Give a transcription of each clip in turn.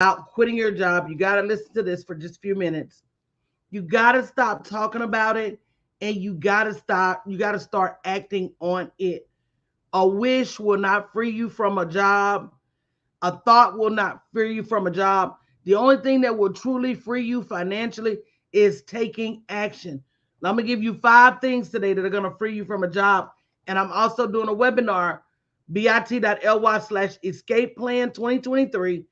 about quitting your job, you got to listen to this for just a few minutes. You got to stop talking about it, and you got to start acting on it. A wish will not free you from a job. A thought will not free you from a job. The only thing that will truly free you financially is taking action. Now, I'm going to give you 5 things today that are going to free you from a job. And I'm also doing a webinar, bit.ly/escape plan 2023.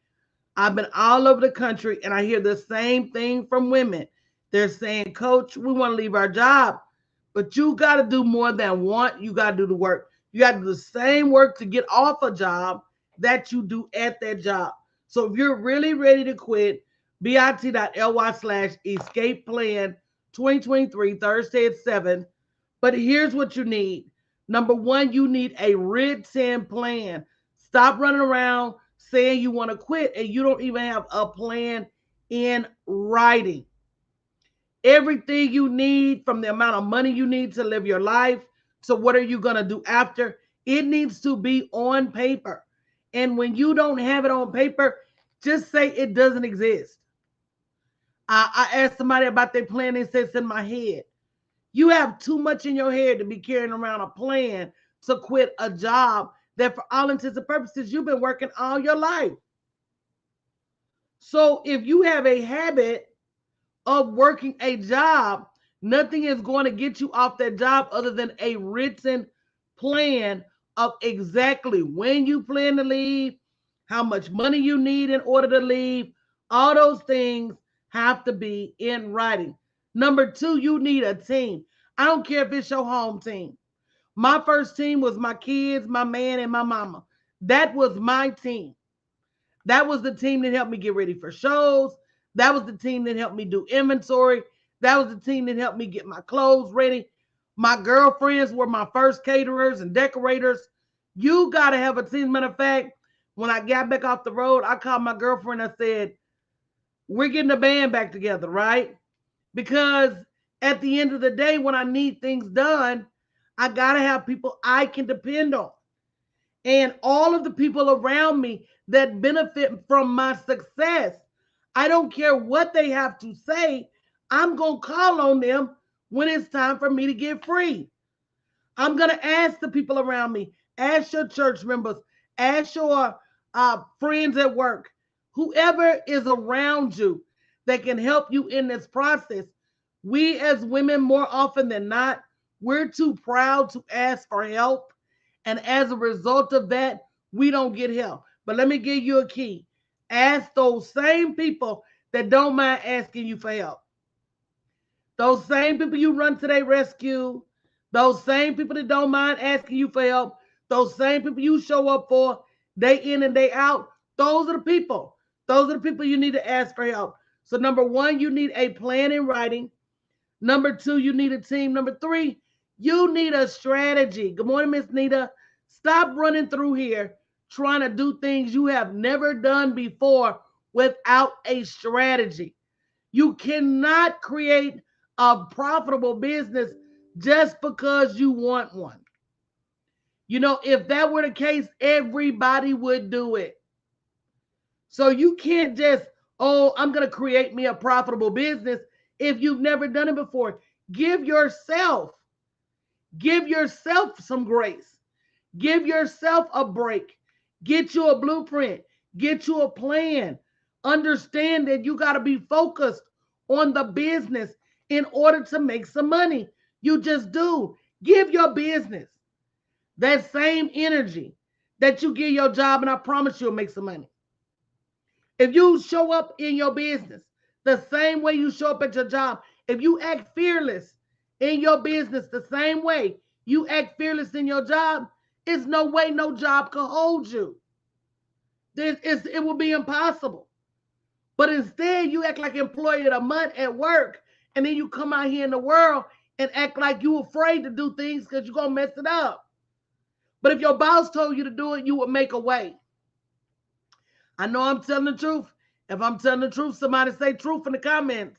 I've been all over the country and I hear the same thing from women. They're saying, Coach, we want to leave our job, but you got to do more than want. You got to do the work. You got to do the same work to get off a job that you do at that job. So if you're really ready to quit, bit.ly/escape plan 2023, Thursday at 7. But here's what you need. Number one, you need a written plan. Stop running around saying you want to quit and you don't even have a plan in writing. Everything you need, from the amount of money you need to live your life to what are you going to do after, it needs to be on paper. And when you don't have it on paper, just say it doesn't exist. I asked somebody about their plan. They said it's in my head. You have too much in your head to be carrying around a plan to quit a job that, for all intents and purposes, you've been working all your life. So if you have a habit of working a job, nothing is going to get you off that job other than a written plan of exactly when you plan to leave, how much money you need in order to leave. All those things have to be in writing. Number two, you need a team. I don't care if it's your home team. My first team was my kids, my man, and my mama. That was my team. That was the team that helped me get ready for shows. That was the team that helped me do inventory. That was the team that helped me get my clothes ready. My girlfriends were my first caterers and decorators. You got to have a team. Matter of fact, when I got back off the road, I called my girlfriend. I said, we're getting the band back together, right? Because at the end of the day, when I need things done, I got to have people I can depend on. And all of the people around me that benefit from my success, I don't care what they have to say. I'm going to call on them when it's time for me to get free. I'm going to ask the people around me, ask your church members, ask your friends at work, whoever is around you that can help you in this process. We as women, more often than not, we're too proud to ask for help. And as a result of that, we don't get help. But let me give you a key. Ask those same people that don't mind asking you for help. Those same people you run to their rescue, those same people that don't mind asking you for help, those same people you show up for day in and day out, those are the people. Those are the people you need to ask for help. So, number one, you need a plan in writing. Number two, you need a team. Number three, you need a strategy. Good morning, Miss Nita. Stop running through here trying to do things you have never done before without a strategy. You cannot create a profitable business just because you want one. You know, if that were the case, everybody would do it. So you can't just, oh, I'm going to create me a profitable business if you've never done it before. Give yourself, give yourself some grace. Give yourself a break. Get you a blueprint. Get you a plan. Understand that you got to be focused on the business in order to make some money. You just do. Give your business that same energy that you give your job, and I promise you'll make some money. If you show up in your business the same way you show up at your job, if you act fearless in your business the same way you act fearless in your job, it's no way no job can hold you. It will be impossible. But instead, you act like employee of the month at work, and then you come out here in the world and act like you afraid to do things because you're going to mess it up. But if your boss told you to do it, you would make a way. I know I'm telling the truth. If I'm telling the truth, somebody say truth in the comments.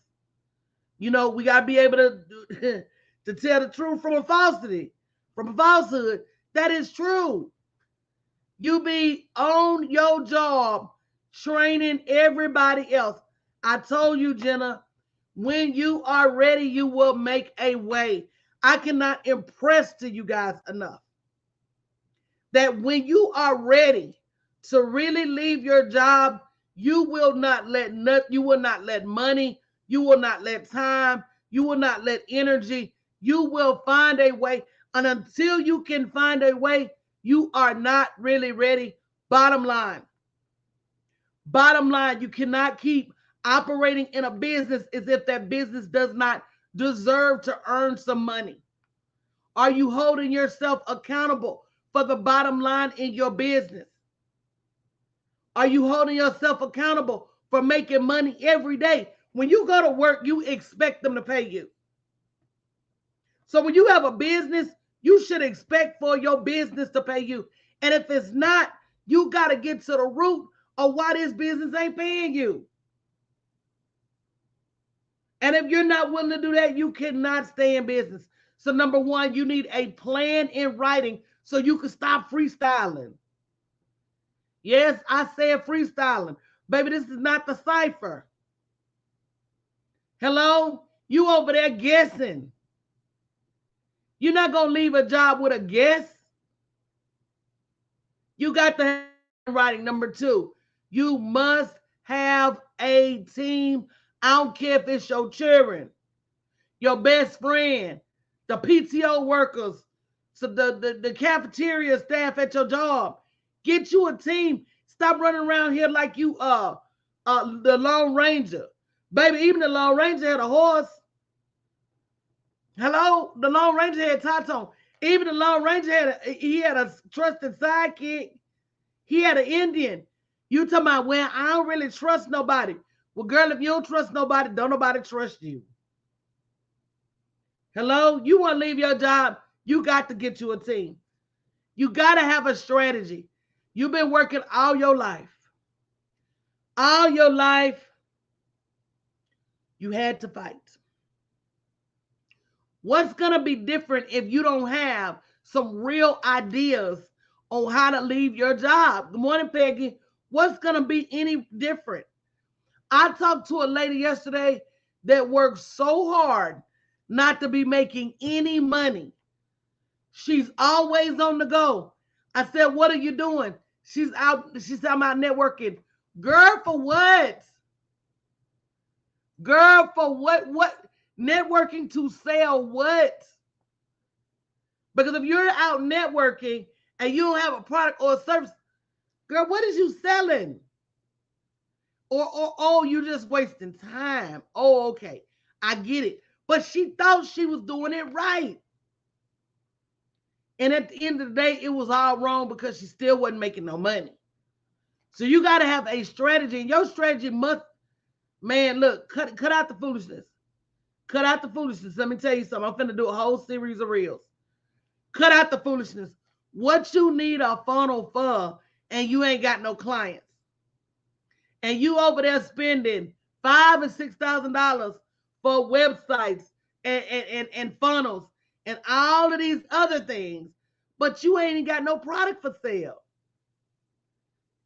You know, we got to be able to, to tell the truth from a falsity, from a falsehood. That is true. You be on your job training everybody else. I told you, Jenna, when you are ready, you will make a way. I cannot impress to you guys enough that when you are ready to really leave your job, you will not let you will not let money, you will not let time, you will not let energy. You will find a way. And until you can find a way, you are not really ready. Bottom line. Bottom line, you cannot keep operating in a business as if that business does not deserve to earn some money. Are you holding yourself accountable for the bottom line in your business? Are you holding yourself accountable for making money every day? When you go to work, you expect them to pay you. So when you have a business, you should expect for your business to pay you. And if it's not, you got to get to the root of why this business ain't paying you. And if you're not willing to do that, you cannot stay in business. So number one, you need a plan in writing so you can stop freestyling. Yes, I said freestyling. Baby, this is not the cipher. Hello? You over there guessing. You're not going to leave a job with a guess. You got the writing. Number two, you must have a team. I don't care if it's your children, your best friend, the PTO workers, so the cafeteria staff at your job. Get you a team. Stop running around here like you the Lone Ranger. Baby, even the Lone Ranger had a horse. Hello? The Lone Ranger had Tato. Even the Lone Ranger had a trusted sidekick. He had an Indian. You talking about, well, I don't really trust nobody. Well, girl, if you don't trust nobody, don't nobody trust you. Hello? You want to leave your job, you got to get you a team. You got to have a strategy. You've been working all your life. All your life, you had to fight. What's going to be different if you don't have some real ideas on how to leave your job? Good morning, Peggy. What's going to be any different? I talked to a lady yesterday that works so hard not to be making any money. She's always on the go. I said, what are you doing? She said, I'm out networking. Girl, for what? Girl, for what? What? Networking to sell what? Because if you're out networking and you don't have a product or a service, girl, what is you selling? Or oh, you're just wasting time. Oh, okay. I get it. But she thought she was doing it right. And at the end of the day, it was all wrong because she still wasn't making no money. So you got to have a strategy. And your strategy must, man, look, cut out the foolishness. Cut out the foolishness. Let me tell you something. I'm finna do a whole series of reels. Cut out the foolishness. What you need a funnel for, and you ain't got no clients. And you over there spending $5,000 and $6,000 for websites and funnels and all of these other things, but you ain't got no product for sale.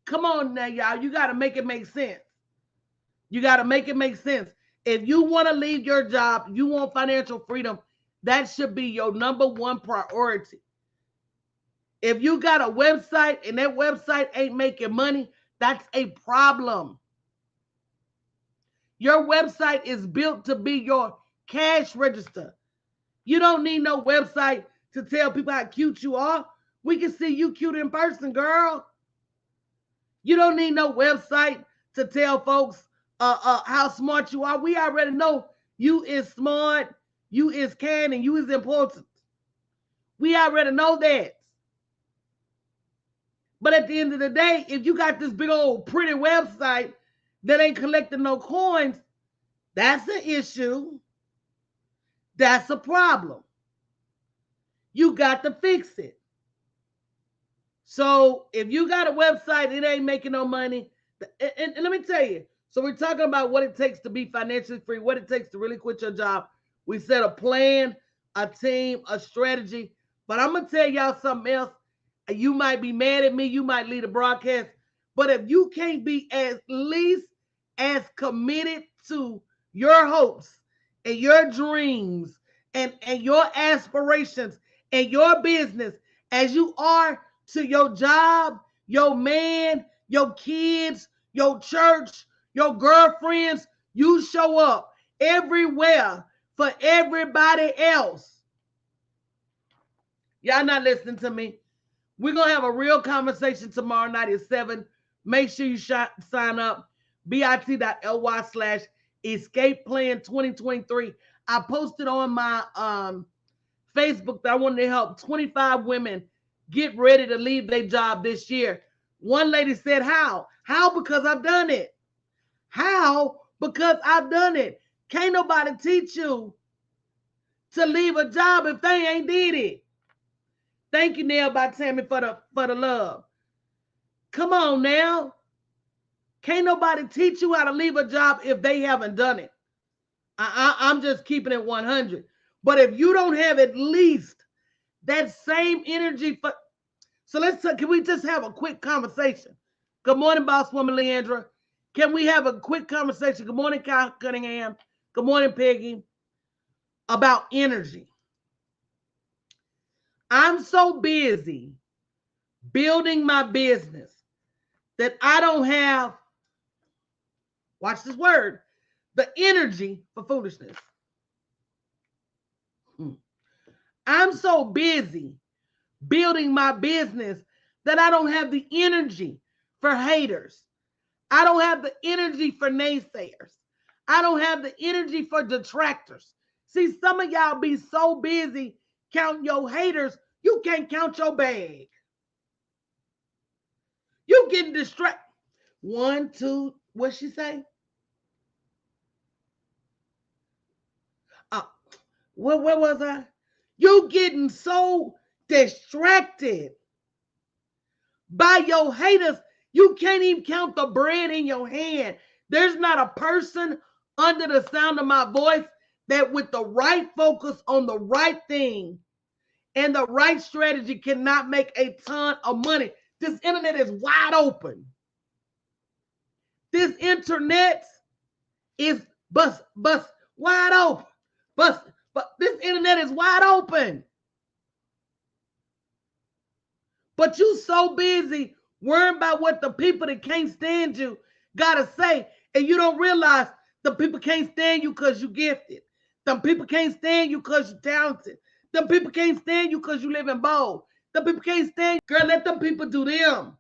Come on now, y'all. You got to make it make sense. You got to make it make sense. If you want to leave your job, you want financial freedom, that should be your number one priority. If you got a website and that website ain't making money, that's a problem. Your website is built to be your cash register. You don't need no website to tell people how cute you are. We can see you cute in person, girl. You don't need no website to tell folks how smart you are. We already know you is smart, you is can, and you is important. We already know that. But at the end of the day, if you got this big old pretty website that ain't collecting no coins, that's an issue. That's a problem. You got to fix it. So if you got a website, it ain't making no money. And let me tell you, so we're talking about what it takes to be financially free, what it takes to really quit your job. We set a plan, a team, a strategy. But I'm going to tell y'all something else. You might be mad at me. You might leave the broadcast. But if you can't be at least as committed to your hopes and your dreams and your aspirations and your business as you are to your job, your man, your kids, your church, your girlfriends, you show up everywhere for everybody else. Y'all not listening to me. We're going to have a real conversation tomorrow night at 7. Make sure you sign up. bit.ly/escape plan 2023. I posted on my Facebook that I wanted to help 25 women get ready to leave their job this year. One lady said, how? How? Because I've done it. How? Because I've done it. Can't nobody teach you to leave a job if they ain't did it. Thank you, Nail by Tammy, for the love. Come on now. Can't nobody teach you how to leave a job if they haven't done it. I'm just keeping it 100. But if you don't have at least that same energy for, so can we just have a quick conversation? Good morning, boss woman Leandra. Can we have a quick conversation? Good morning, Kyle Cunningham. Good morning, Peggy. About energy. I'm so busy building my business that I don't have, watch this word, the energy for foolishness. I'm so busy building my business that I don't have the energy for haters. I don't have the energy for naysayers. I don't have the energy for detractors. See, some of y'all be so busy counting your haters, you can't count your bag. You getting distracted. 1, 2, what'd she say? Where was I? You getting so distracted by your haters, you can't even count the bread in your hand. There's not a person under the sound of my voice that with the right focus on the right thing and the right strategy cannot make a ton of money. This internet is wide open. This internet is bust wide open. But this internet is wide open. But you so busy worrying about what the people that can't stand you gotta say, and you don't realize the people can't stand you because you gifted. Them people can't stand you because you're talented. Them people can't stand you because you live in bold. Them people can't stand you. Girl, let them people do them.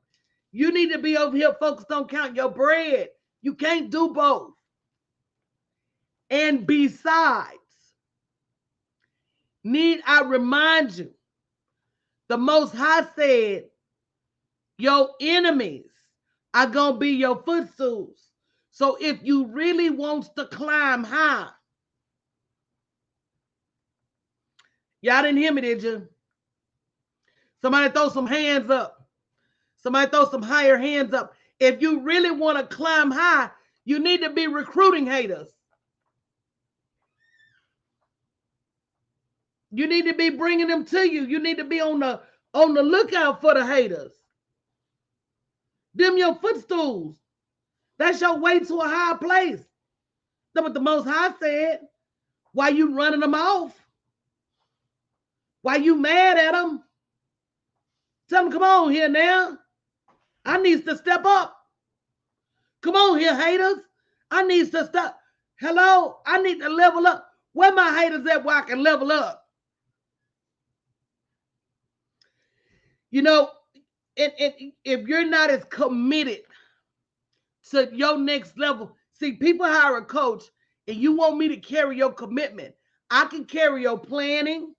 You need to be over here focused on counting your bread. You can't do both. And besides, need I remind you, the Most High said, your enemies are going to be your footstools. So if you really wants to climb high, y'all didn't hear me, did you? Somebody throw some hands up. Somebody throw some higher hands up. If you really want to climb high, you need to be recruiting haters. You need to be bringing them to you. You need to be on the lookout for the haters. Them your footstools. That's your way to a high place. That's what the Most High said. Why you running them off? Why you mad at them? Tell them, come on here now. I need to step up. Come on here, haters. I need to step. Hello, I need to level up. Where my haters at where I can level up? You know, if you're not as committed to your next level, see, people hire a coach and you want me to carry your commitment. I can carry your planning.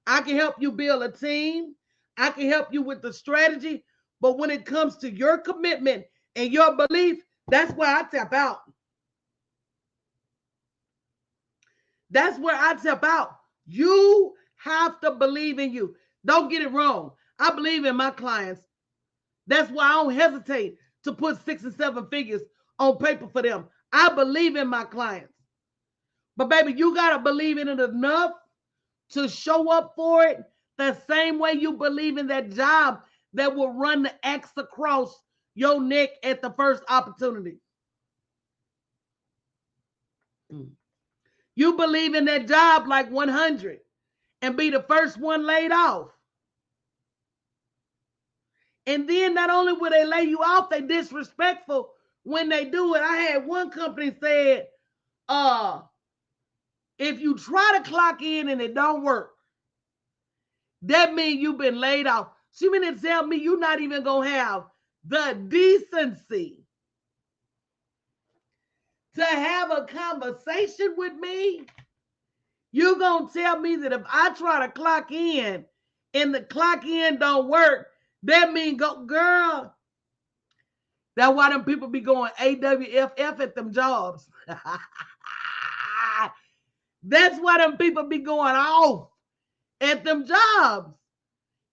I can help you build a team. I can help you with the strategy. But when it comes to your commitment and your belief, that's where I tap out. That's where I tap out. You have to believe in you. Don't get it wrong. I believe in my clients. That's why I don't hesitate to put 6 and 7 figures on paper for them. I believe in my clients. But baby, you got to believe in it enough to show up for it the same way you believe in that job that will run the X across your neck at the first opportunity. You believe in that job like 100 and be the first one laid off. And then not only will they lay you off, they disrespectful when they do it. I had one company said, if you try to clock in and it don't work, that means you've been laid off. She mean to tell me you're not even gonna have the decency to have a conversation with me. You gonna tell me that if I try to clock in and the clock in don't work, that means go, girl. That's why them people be going AWFF at them jobs. That's why them people be going off at them jobs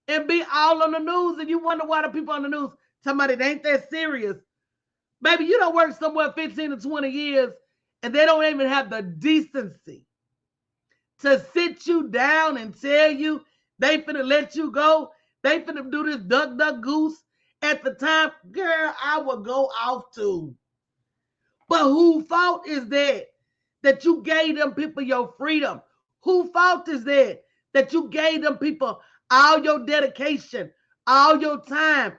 and be all on the news, and you wonder why the people on the news talking about it ain't that serious. Baby, you don't work somewhere 15 to 20 years and they don't even have the decency to sit you down and tell you they finna let you go. They finna do this duck, duck, goose. At the time, girl, I would go off too. But whose fault is that you gave them people your freedom? Whose fault is that you gave them people all your dedication, all your time?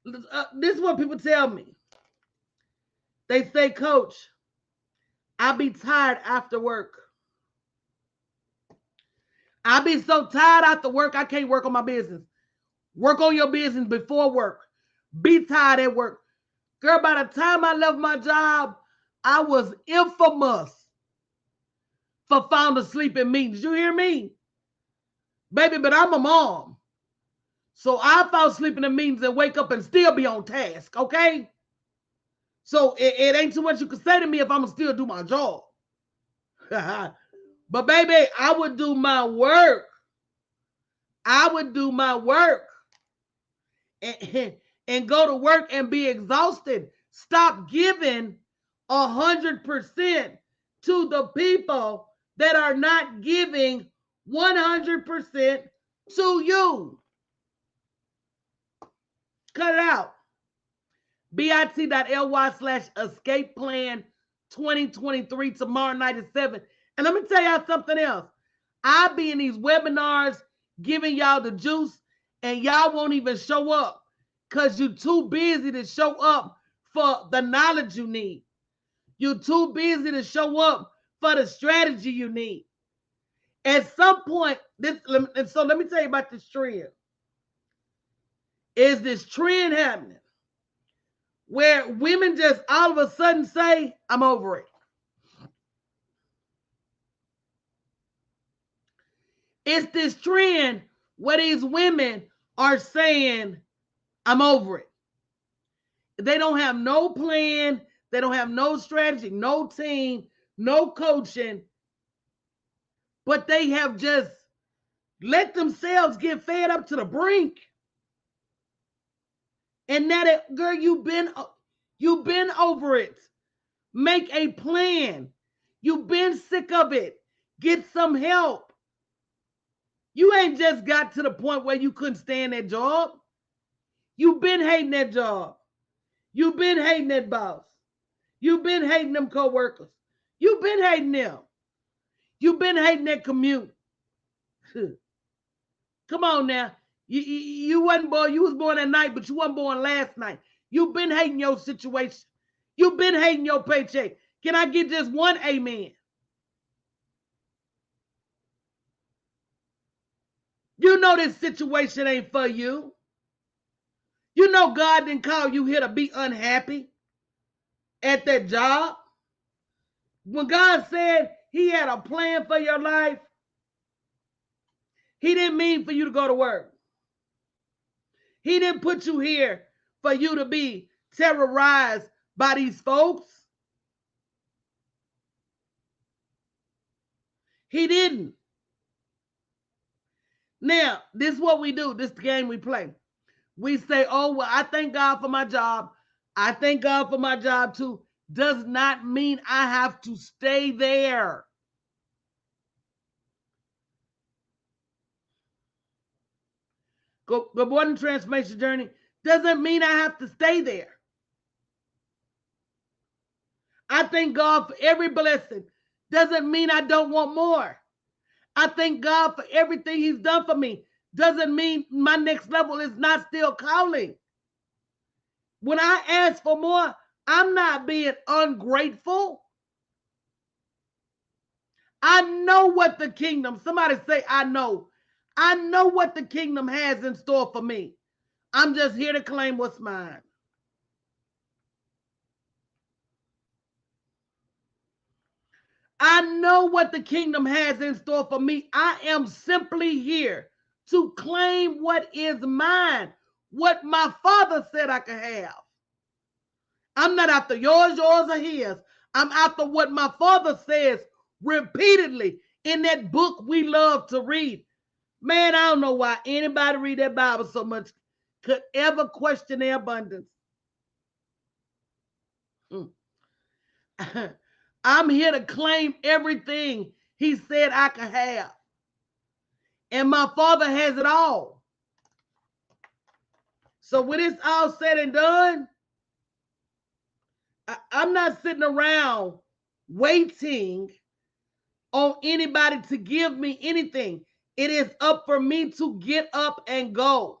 This is what people tell me. They say, Coach, I be tired after work. I be so tired after work, I can't work on my business. Work on your business before work. Be tired at work. Girl, by the time I left my job, I was infamous for falling asleep in meetings. You hear me? Baby, but I'm a mom. So I fall asleep in the meetings and wake up and still be on task, okay? So it ain't too much you can say to me if I'm going to still do my job. But baby, I would do my work. I would do my work and go to work and be exhausted. Stop giving 100% to the people that are not giving 100% to you. Cut it out. bit.ly/escape plan 2023 tomorrow night at 7. And let me tell y'all something else. I be in these webinars giving y'all the juice and y'all won't even show up because you're too busy to show up for the knowledge you need. You're too busy to show up for the strategy you need. At some point, so let me tell you about this trend. Is this trend happening where women just all of a sudden say, I'm over it? It's this trend where these women are saying, I'm over it. They don't have no plan. They don't have no strategy, no team, no coaching. But they have just let themselves get fed up to the brink. And now girl, you've been over it. Make a plan. You've been sick of it. Get some help. You ain't just got to the point where you couldn't stand that job. You've been hating that job. You've been hating that boss. You've been hating them co-workers. You've been hating them. You've been hating that commute. Come on now. You wasn't born, you was born at night, but you wasn't born last night. You've been hating your situation. You've been hating your paycheck. Can I get just one amen? You know this situation ain't for you. You know God didn't call you here to be unhappy at that job. When God said he had a plan for your life, he didn't mean for you to go to work. He didn't put you here for you to be terrorized by these folks. He didn't. Now, this is what we do. This is the game we play. We say, oh, well, I thank God for my job. I thank God for my job too. Does not mean I have to stay there. Good morning, Transformation Journey. doesn't mean I have to stay there. I thank God for every blessing. Doesn't mean I don't want more. I thank God for everything he's done for me. Doesn't mean my next level is not still calling. When I ask for more, I'm not being ungrateful. I know what the kingdom, somebody say, I know. I know what the kingdom has in store for me. I'm just here to claim what's mine. I know what the kingdom has in store for me. I am simply here to claim what is mine, what my father said I could have. I'm not after yours or his. I'm after what my father says repeatedly in that book we love to read. Man, I don't know why anybody read that Bible so much could ever question their abundance. I'm here to claim everything he said I could have. And my father has it all. So when it's all said and done, I'm not sitting around waiting on anybody to give me anything. It is up for me to get up and go.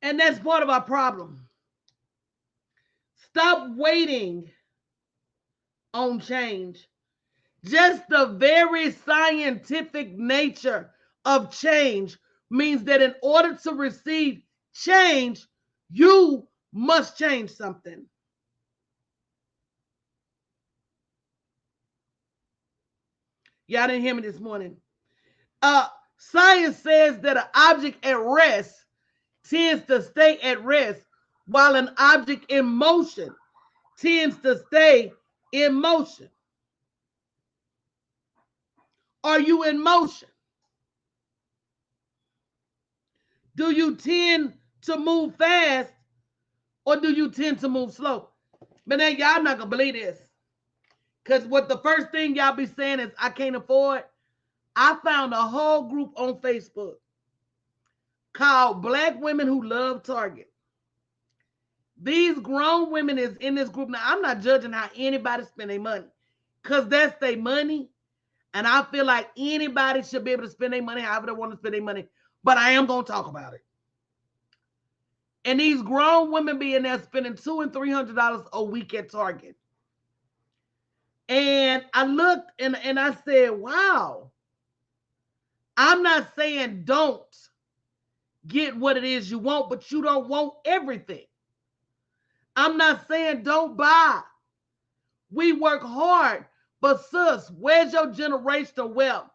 And that's part of our problem. Stop waiting on change. Just the very scientific nature of change means that in order to receive change, you must change something. Y'all didn't hear me this morning. Science says that an object at rest tends to stay at rest, while an object in motion tends to stay in motion. Are you in motion? Do you tend to move fast or do you tend to move slow? But then y'all not gonna believe this. Because what the first thing y'all be saying is I can't afford. I found a whole group on Facebook called Black Women Who Love Target. These grown women is in this group. Now, I'm not judging how anybody spend their money. Because that's their money. And I feel like anybody should be able to spend their money however they want to spend their money. But I am going to talk about it. And these grown women be in there spending $200 and $300 a week at Target. And I looked and I said, wow. I'm not saying don't get what it is you want, but you don't want everything. I'm not saying don't buy. We work hard, but sis, where's your generational wealth?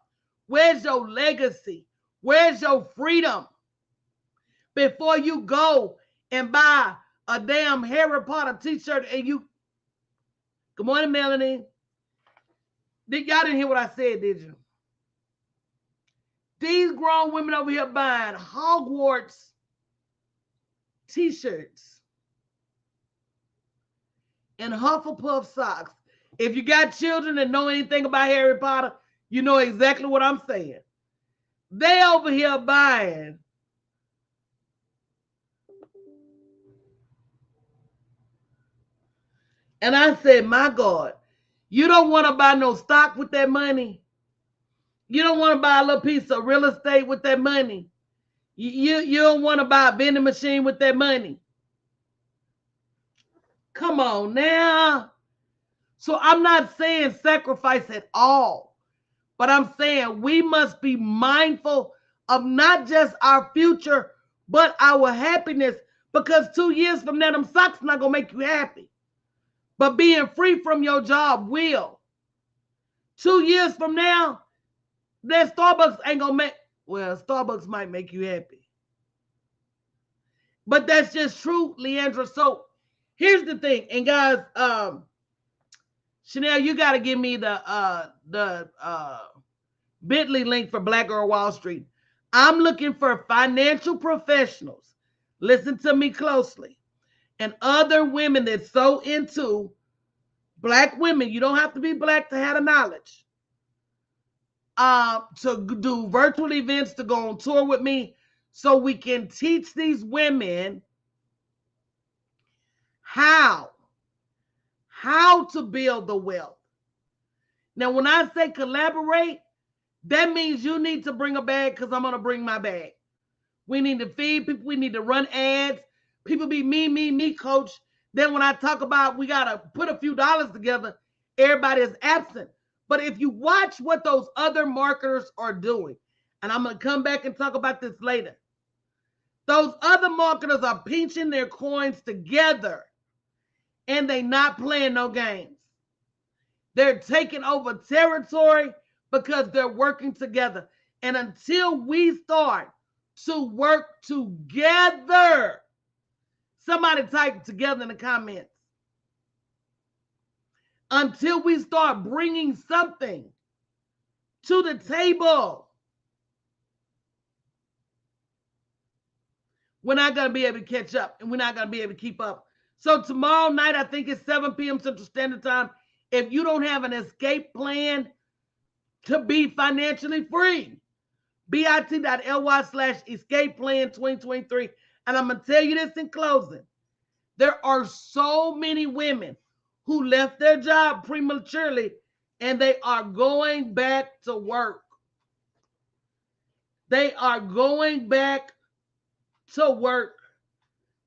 Where's your legacy? Where's your freedom? Before you go and buy a damn Harry Potter t-shirt and you... Good morning, Melanie. Y'all didn't hear what I said, did you? These grown women over here buying Hogwarts t-shirts and Hufflepuff socks. If you got children that know anything about Harry Potter, you know exactly what I'm saying. They over here buying and I said, my God, you don't want to buy no stock with that money. You don't want to buy a little piece of real estate with that money. You don't want to buy a vending machine with that money. Come on now. So I'm not saying sacrifice at all, but I'm saying we must be mindful of not just our future, but our happiness, because 2 years from now, them socks not going to make you happy. But being free from your job will. 2 years from now, that Starbucks ain't going to make, well, Starbucks might make you happy. But that's just true, Leandra. So here's the thing. And guys, Chanel, you got to give me the Bitly link for Black Girl Wall Street. I'm looking for financial professionals. Listen to me closely. And other women that's so into Black women, you don't have to be black to have the knowledge. To do virtual events, to go on tour with me, so we can teach these women how to build the wealth. Now, when I say collaborate, that means you need to bring a bag, because I'm going to bring my bag. We need to feed people. We need to run ads. People be me, coach. Then when I talk about we got to put a few dollars together, everybody is absent. But if you watch what those other marketers are doing, and I'm going to come back and talk about this later, those other marketers are pinching their coins together, and they not playing no games. They're taking over territory because they're working together. And until we start to work together, somebody type together in the comments. Until we start bringing something to the table, we're not going to be able to catch up, and we're not going to be able to keep up. So tomorrow night, I think it's 7 p.m. Central Standard Time. If you don't have an escape plan to be financially free, bit.ly/escape plan 2023. And I'm going to tell you this in closing. There are so many women who left their job prematurely, and they are going back to work. They are going back to work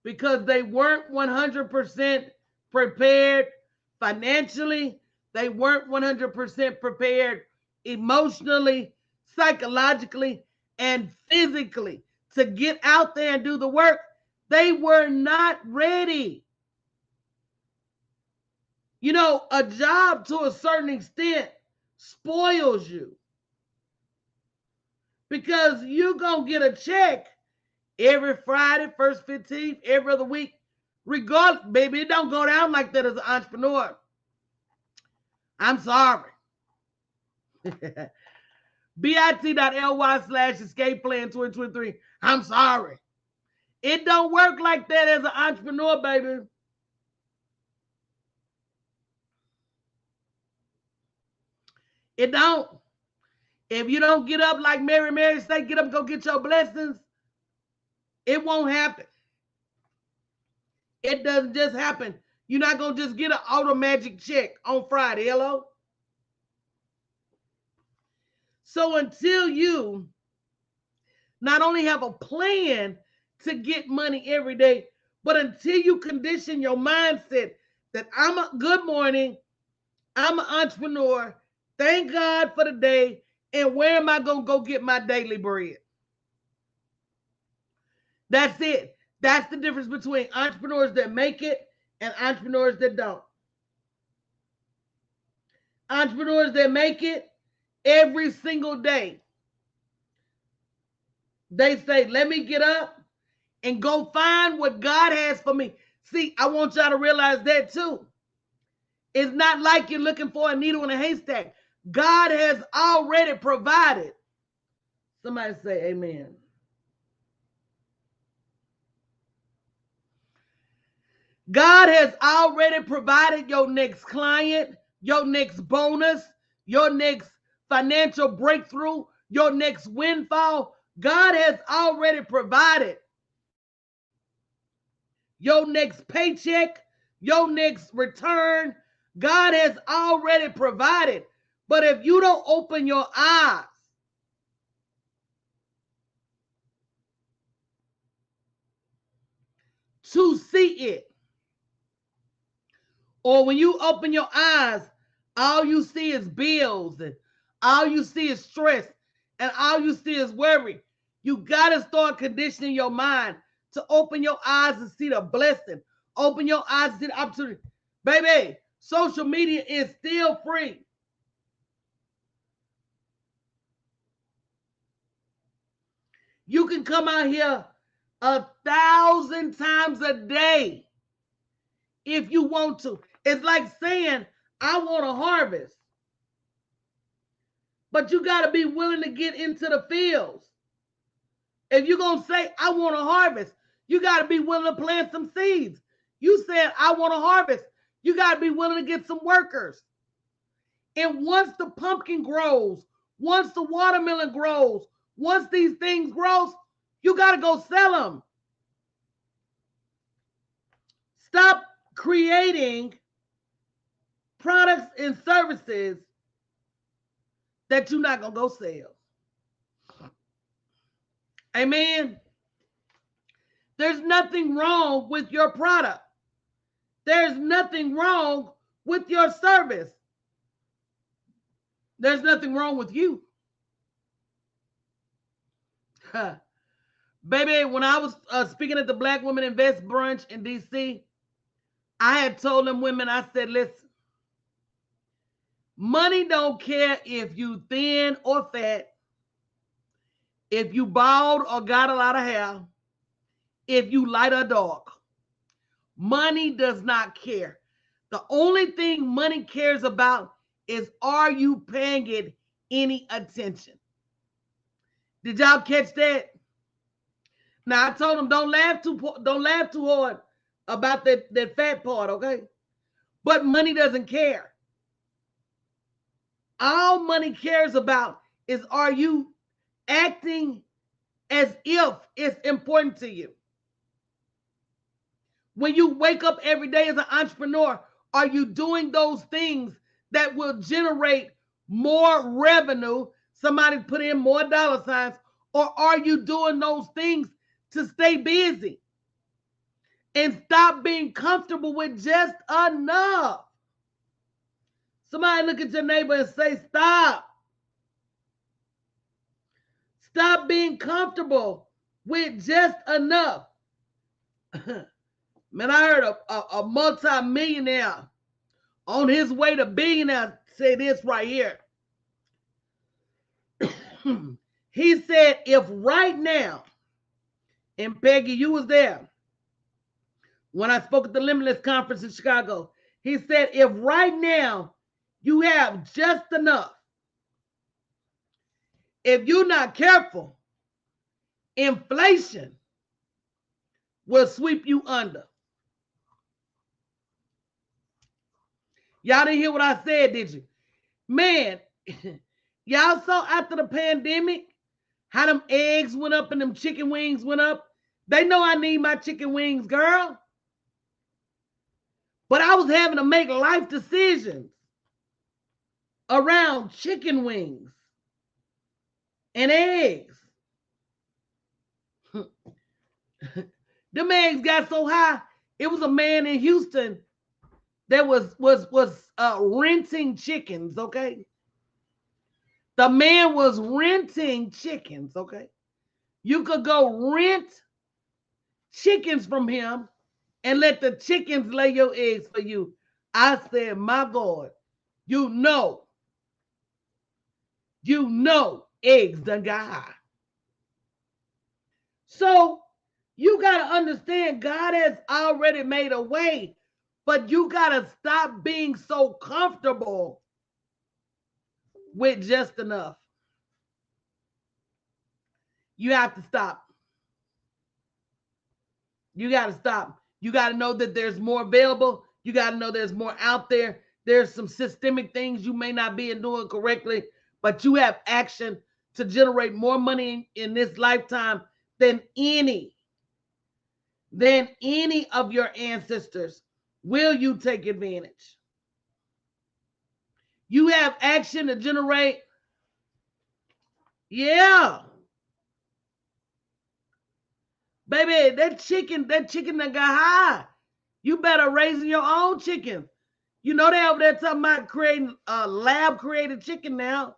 because they weren't 100% prepared financially. They weren't 100% prepared emotionally, psychologically, and physically to get out there and do the work. They were not ready. You know, a job to a certain extent spoils you, because you're going to get a check every Friday, first 15th, every other week. Regardless, baby, it don't go down like that as an entrepreneur. I'm sorry. bit.ly/escape plan 2023. I'm sorry. It don't work like that as an entrepreneur, baby. It don't. If you don't get up like Mary say, get up, go get your blessings, it won't happen. It doesn't just happen. You're not going to just get an auto magic check on Friday. Hello? So until you not only have a plan to get money every day, but until you condition your mindset that good morning, I'm an entrepreneur, thank God for the day, and where am I going to go get my daily bread? That's it. That's the difference between entrepreneurs that make it and entrepreneurs that don't. Entrepreneurs that make it every single day, they say, let me get up and go find what God has for me. See, I want y'all to realize that too. It's not like you're looking for a needle in a haystack. God has already provided. Somebody say amen. God has already provided your next client, your next bonus, your next financial breakthrough, your next windfall. God has already provided your next paycheck, your next return. God has already provided. But if you don't open your eyes to see it, or when you open your eyes, all you see is bills, and all you see is stress, and all you see is worry. You got to start conditioning your mind to open your eyes and see the blessing. Open your eyes to see the opportunity. Baby, social media is still free. You can come out here 1,000 times a day if you want to. It's like saying, I want a harvest. But you got to be willing to get into the fields. If you're going to say, I want a harvest, you got to be willing to plant some seeds. You said, I want a harvest. You got to be willing to get some workers. And once the pumpkin grows, once the watermelon grows, once these things grows, you got to go sell them. Stop creating products and services that you're not going to go sell. Amen. There's nothing wrong with your product. There's nothing wrong with your service. There's nothing wrong with you. Baby, when I was speaking at the Black Women Invest brunch in DC, I had told them women, I said, listen, money don't care if you thin or fat, if you bald or got a lot of hair, if you light or dark. Money does not care. The only thing money cares about is, are you paying it any attention? Did y'all catch that? Now I told them don't laugh too hard about that fat part, okay? But money doesn't care. All money cares about is, are you acting as if it's important to you? When you wake up every day as an entrepreneur, are you doing those things that will generate more revenue? Somebody put in more dollar signs. Or are you doing those things to stay busy and stop being comfortable with just enough? Somebody look at your neighbor and say, stop. Stop being comfortable with just enough. Man, I heard a multi-millionaire on his way to billionaire say this right here. He said, if right now, and Peggy, you was there when I spoke at the Limitless Conference in Chicago. He said, if right now you have just enough, if you're not careful, inflation will sweep you under. Y'all didn't hear what I said, did you? Man, y'all saw after the pandemic how them eggs went up and them chicken wings went up. They know I need my chicken wings, girl. But I was having to make life decisions around chicken wings and eggs. Them eggs got so high, it was a man in Houston that was renting chickens, okay? The man was renting chickens, okay? You could go rent chickens from him and let the chickens lay your eggs for you. I said, my God, you know, eggs done got high. So you got to understand, God has already made a way, but you got to stop being so comfortable with just enough. You have to stop. You got to stop. You got to know that there's more available. You got to know there's more out there. There's some systemic things you may not be doing correctly, but you have action to generate more money in this lifetime than any of your ancestors. Will you take advantage? You have action to generate. Yeah. Baby, that chicken that got high. You better raise your own chicken. You know they over there talking about creating a lab created chicken now.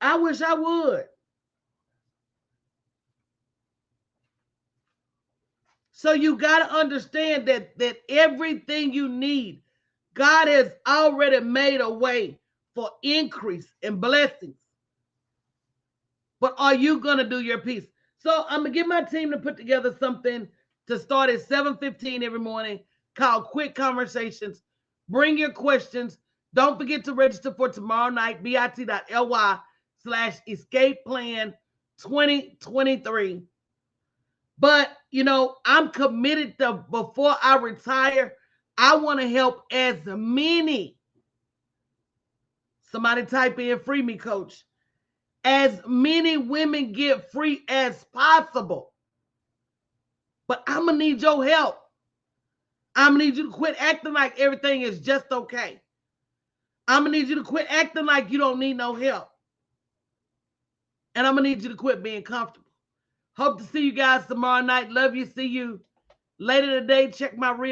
I wish I would. So you got to understand that everything you need, God has already made a way for increase and blessings. But are you going to do your piece? So I'm going to get my team to put together something to start at 7:15 every morning called Quick Conversations. Bring your questions. Don't forget to register for tomorrow night, bit.ly/escape plan 2023. But, I'm committed to, before I retire, I want to help as many. Somebody type in free me, coach. As many women get free as possible. But I'm going to need your help. I'm going to need you to quit acting like everything is just okay. I'm going to need you to quit acting like you don't need no help. And I'm going to need you to quit being comfortable. Hope to see you guys tomorrow night. Love you. See you later today. Check my reel.